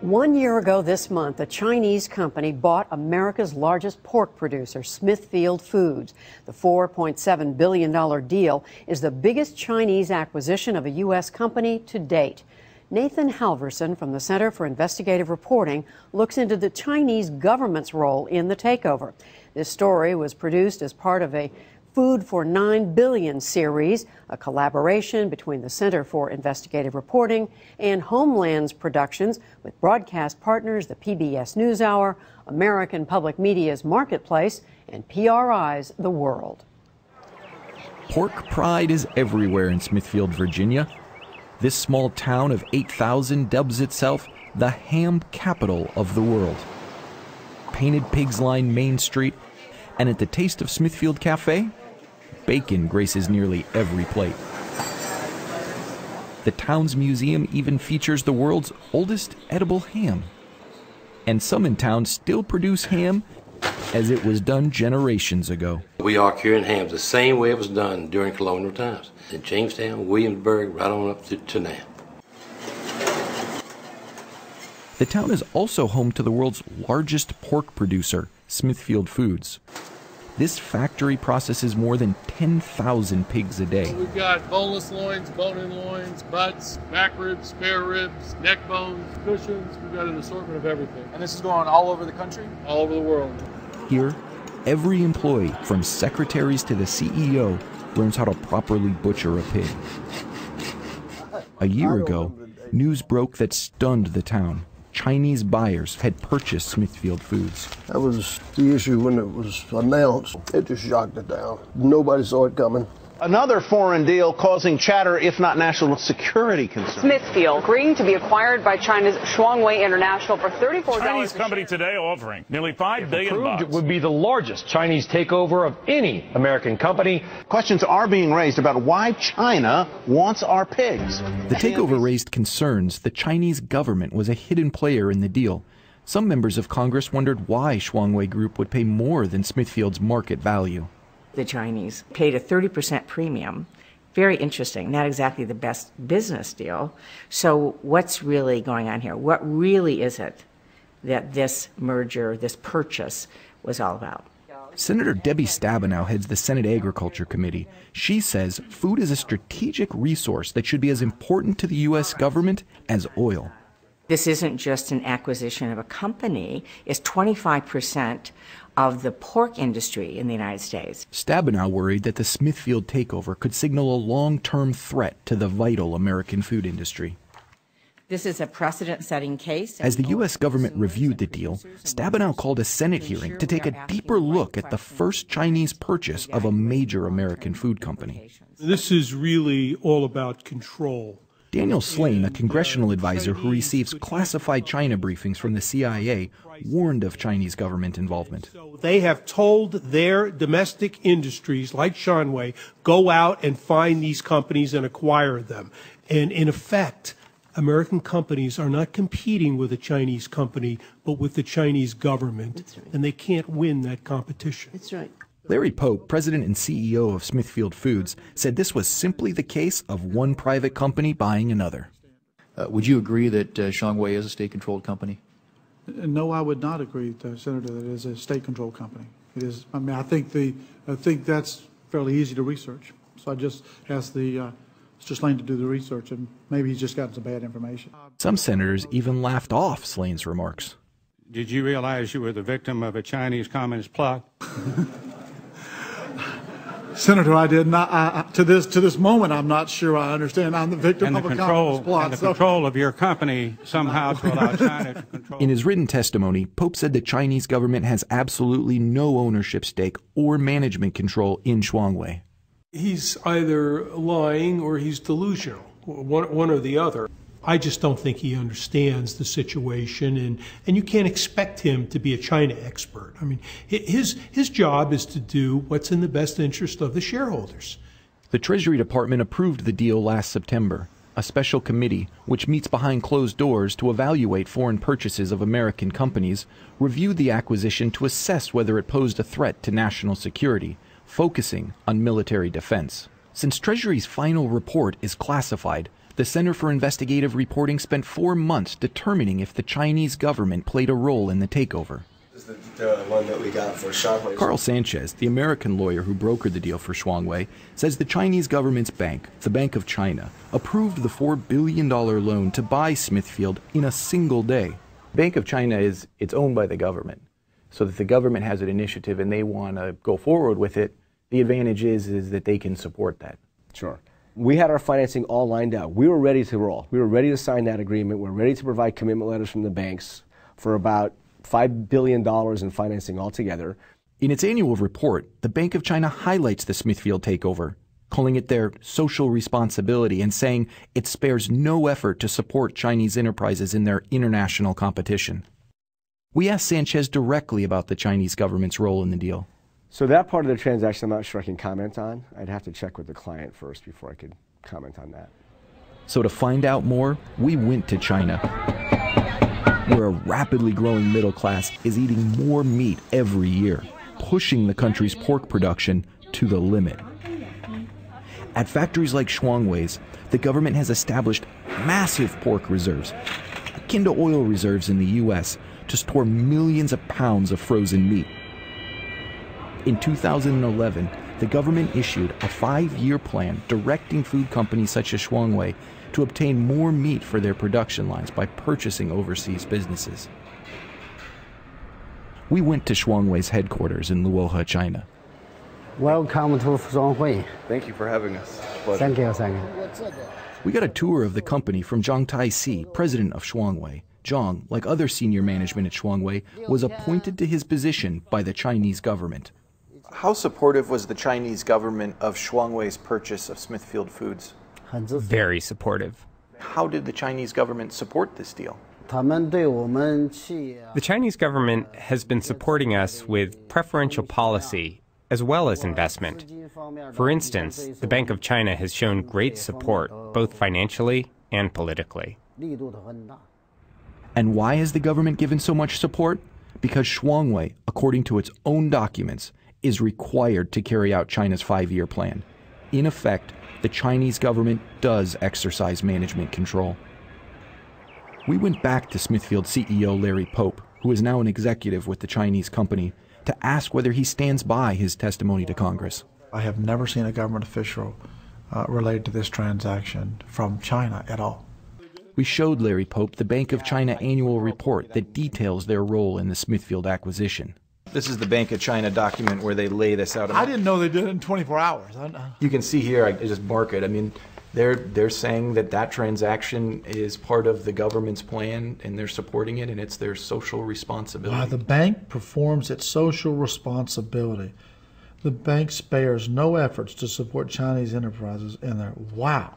1 year ago this month, a Chinese company bought America's largest pork producer, Smithfield Foods. The $4.7 billion deal is the biggest Chinese acquisition of a U.S. company to date. Nathan Halverson from the Center for Investigative Reporting looks into the Chinese government's role in the takeover. This story was produced as part of a Food for 9 Billion series, a collaboration between the Center for Investigative Reporting and Homeland's Productions with broadcast partners the PBS NewsHour, American Public Media's Marketplace, and PRI's The World. Pork pride is everywhere in Smithfield, Virginia. This small town of 8,000 dubs itself the ham capital of the world. Painted pigs line Main Street, and at the Taste of Smithfield Cafe, bacon graces nearly every plate. The town's museum even features the world's oldest edible ham. And some in town still produce ham as it was done generations ago. We are curing hams the same way it was done during colonial times. In Jamestown, Williamsburg, right on up to now. The town is also home to the world's largest pork producer, Smithfield Foods. This factory processes more than 10,000 pigs a day. We've got boneless loins, bone-in loins, butts, back ribs, spare ribs, neck bones, cushions. We've got an assortment of everything. And this is going all over the country? All over the world. Here, every employee, from secretaries to the CEO, learns how to properly butcher a pig. A year ago, news broke that stunned the town. Chinese buyers had purchased Smithfield Foods. That was the issue when it was announced. It just shocked the town. Nobody saw it coming. Another foreign deal causing chatter, if not national security concerns. Smithfield agreeing to be acquired by China's Shuangwei International for $34. Chinese company today offering nearly $5 billion. It would be the largest Chinese takeover of any American company. Questions are being raised about why China wants our pigs. The takeover raised concerns the Chinese government was a hidden player in the deal. Some members of Congress wondered why Shuangwei Group would pay more than Smithfield's market value. The Chinese paid a 30% premium. Very interesting, not exactly the best business deal. So what's really going on here? What really is it that this merger, this purchase was all about? Senator Debbie Stabenow heads the Senate Agriculture Committee. She says food is a strategic resource that should be as important to the U.S. government as oil. This isn't just an acquisition of a company. It's 25% of the pork industry in the United States. Stabenow worried that the Smithfield takeover could signal a long-term threat to the vital American food industry. This is a precedent-setting case. As the U.S. government reviewed the deal, Stabenow called a Senate hearing to take a deeper look at the first Chinese purchase of a major American food company. This is really all about control. Daniel Slane, a congressional advisor who receives classified China briefings from the CIA, warned of Chinese government involvement. They have told their domestic industries, like Shuangwei, go out and find these companies and acquire them. And in effect, American companies are not competing with a Chinese company, but with the Chinese government. That's right. And they can't win that competition. That's right. Larry Pope, president and CEO of Smithfield Foods, said this was simply the case of one private company buying another. Would you agree that Shuangwei is a state-controlled company? No, I would not agree, Senator, that it is a state-controlled company. It is. I mean, I think that's fairly easy to research. So I just asked Mr. Slane to do the research, and maybe he's just gotten some bad information. Some senators even laughed off Slane's remarks. Did you realize you were the victim of a Chinese communist plot? Senator, I did not. To this moment, I'm not sure I understand. I'm the victim of a communist plot. And the control of your company somehow to allow China to control. In his written testimony, Pope said the Chinese government has absolutely no ownership stake or management control in Shuangwei. He's either lying or he's delusional, one or the other. I just don't think he understands the situation, and you can't expect him to be a China expert. I mean, his job is to do what's in the best interest of the shareholders. The Treasury Department approved the deal last September. A special committee, which meets behind closed doors to evaluate foreign purchases of American companies, reviewed the acquisition to assess whether it posed a threat to national security, focusing on military defense. Since Treasury's final report is classified, The Center for Investigative Reporting spent 4 months determining if the Chinese government played a role in the takeover. This is the one that we got for Shuangwei. Carl Sanchez, the American lawyer who brokered the deal for Shuangwei, says the Chinese government's bank, the Bank of China, approved the $4 billion loan to buy Smithfield in a single day. Bank of China it's owned by the government, so that the government has an initiative and they want to go forward with it. The advantage is that they can support that. Sure. We had our financing all lined out. We were ready to roll. We were ready to sign that agreement. We're ready to provide commitment letters from the banks for about $5 billion in financing altogether. In its annual report, the Bank of China highlights the Smithfield takeover, calling it their social responsibility and saying it spares no effort to support Chinese enterprises in their international competition. We asked Sanchez directly about the Chinese government's role in the deal. So that part of the transaction, I'm not sure I can comment on. I'd have to check with the client first before I could comment on that. So to find out more, we went to China, where a rapidly growing middle class is eating more meat every year, pushing the country's pork production to the limit. At factories like Shuangwei's, the government has established massive pork reserves, akin to oil reserves in the U.S., to store millions of pounds of frozen meat. In 2011, the government issued a 5-year plan directing food companies such as Shuangwei to obtain more meat for their production lines by purchasing overseas businesses. We went to Shuangwei's headquarters in Luohe, China. Welcome to Shuangwei. Thank you for having us. Thank you, thank you. We got a tour of the company from Zhang Tai-si, president of Shuangwei. Zhang, like other senior management at Shuangwei, was appointed to his position by the Chinese government. How supportive was the Chinese government of Shuangwei's purchase of Smithfield Foods? Very supportive. How did the Chinese government support this deal? The Chinese government has been supporting us with preferential policy as well as investment. For instance, the Bank of China has shown great support, both financially and politically. And why has the government given so much support? Because Shuangwei, according to its own documents, is required to carry out China's 5-year plan. In effect, the Chinese government does exercise management control. We went back to Smithfield CEO Larry Pope, who is now an executive with the Chinese company, to ask whether he stands by his testimony to Congress. I have never seen a government official related to this transaction from China at all. We showed Larry Pope the Bank of China annual report that details their role in the Smithfield acquisition. This is the Bank of China document where they lay this out. I didn't know they did it in 24 hours. You can see here, I just mark it. I mean, they're saying that transaction is part of the government's plan and they're supporting it and it's their social responsibility. The bank performs its social responsibility. The bank spares no efforts to support Chinese enterprises in there. Wow.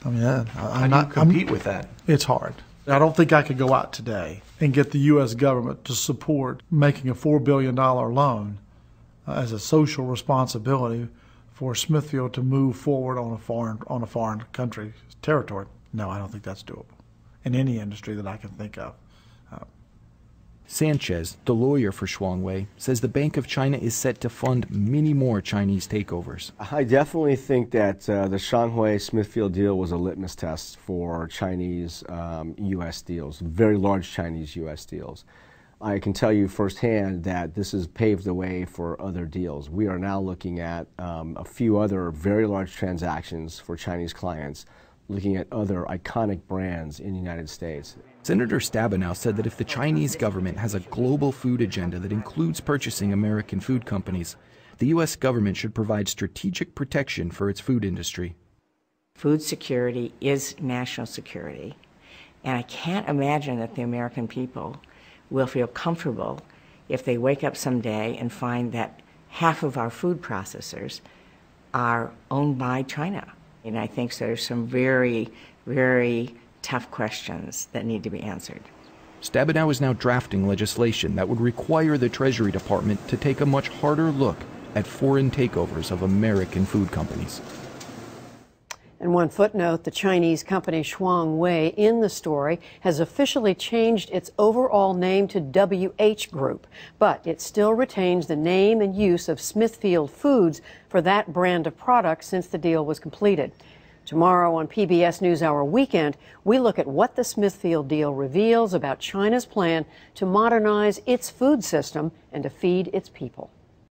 I mean, How do you compete with that? It's hard. I don't think I could go out today and get the U.S. government to support making a $4 billion loan as a social responsibility for Smithfield to move forward on a foreign country's territory. No, I don't think that's doable in any industry that I can think of. Sanchez, the lawyer for Shuangwei, says the Bank of China is set to fund many more Chinese takeovers. I definitely think that the Shuangwei-Smithfield deal was a litmus test for Chinese U.S. deals, very large Chinese U.S. deals. I can tell you firsthand that this has paved the way for other deals. We are now looking at a few other very large transactions for Chinese clients, looking at other iconic brands in the United States. Senator Stabenow said that if the Chinese government has a global food agenda that includes purchasing American food companies, the U.S. government should provide strategic protection for its food industry. Food security is national security, and I can't imagine that the American people will feel comfortable if they wake up someday and find that half of our food processors are owned by China. And I think there's some very, very tough questions that need to be answered. Stabenow is now drafting legislation that would require the Treasury Department to take a much harder look at foreign takeovers of American food companies. And one footnote, the Chinese company Shuangwei in the story has officially changed its overall name to WH Group, but it still retains the name and use of Smithfield Foods for that brand of product since the deal was completed. Tomorrow on PBS NewsHour Weekend, we look at what the Smithfield deal reveals about China's plan to modernize its food system and to feed its people.